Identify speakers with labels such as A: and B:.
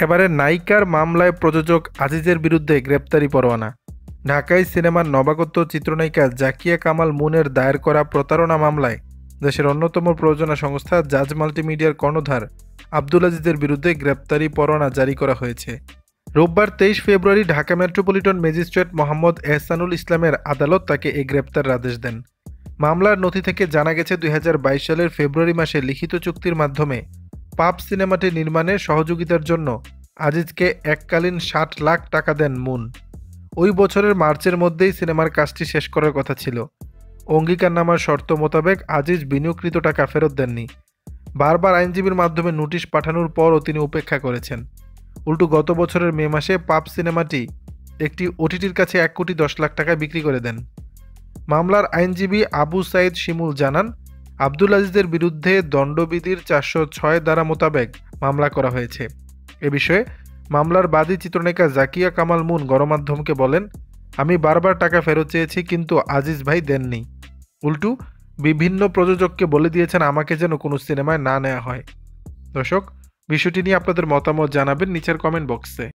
A: এবারে নায়িকার মামলায় প্রযোজক আজিজের বিরুদ্ধে গ্রেপ্তারি পরোয়ানা। ঢাকায় সিনেমার নবাগত চিত্রনায়িকা জাকিয়া কামাল মুনের দায়ের করা প্রতারণা মামলায় দেশের অন্যতম প্রযোজনা সংস্থা জাজ মাল্টিমিডিয়ার কর্ণধার আব্দুল আজিজের বিরুদ্ধে গ্রেপ্তারি পরোয়ানা জারি করা হয়েছে। রোববার 23 ফেব্রুয়ারি ঢাকা মেট্রোপলিটন ম্যাজিস্ট্রেট মোহাম্মদ এহসানুল ইসলামের আদালত তাকে এই গ্রেপ্তারের আদেশ দেন। মামলার নথি থেকে জানা গেছে 2022 সালের ফেব্রুয়ারি মাসে লিখিত চুক্তির মাধ্যমে পাপ সিনেমাটি নির্মাণে সহযোগিতার জন্য আজিজকে এককালীন 60 লাখ টাকা দেন মুন। ওই বছরের মার্চের মধ্যেই সিনেমার কাজটি শেষ করার কথা ছিল। অঙ্গীকারনামার শর্ত মোতাবেক আজিজ বিনিয়োগকৃত টাকা ফেরত দেননি। বারবার আইনজীবীর মাধ্যমে নোটিশ পাঠানোর পরও তিনি উপেক্ষা করেছেন। উল্টো গত বছরের মে মাসে পাপ সিনেমাটি একটি ওটিটির কাছে 1,10,00,000 টাকায় বিক্রি করে দেন। মামলার আইনজীবী আবু সাইদ শিমুল জানান, আব্দুল আজিজের বিরুদ্ধে দণ্ডবিধির 406 ধারা মোতাবেক মামলা করা হয়েছে। এ বিষয়ে মামলার বাদী চিত্রনায়িকা জাকিয়া কামাল মুন গণমাধ্যমকে বলেন, আমি বারবার টাকা ফেরত চেয়েছি কিন্তু আজিজ ভাই দেননি। উল্টো বিভিন্ন প্রযোজককে বলে দিয়েছেন আমাকে যেন কোনো সিনেমায় না নেওয়া হয়। দর্শক, বিষয়টি নিয়ে আপনাদের মতামত জানাবেন নিচের কমেন্ট বক্সে।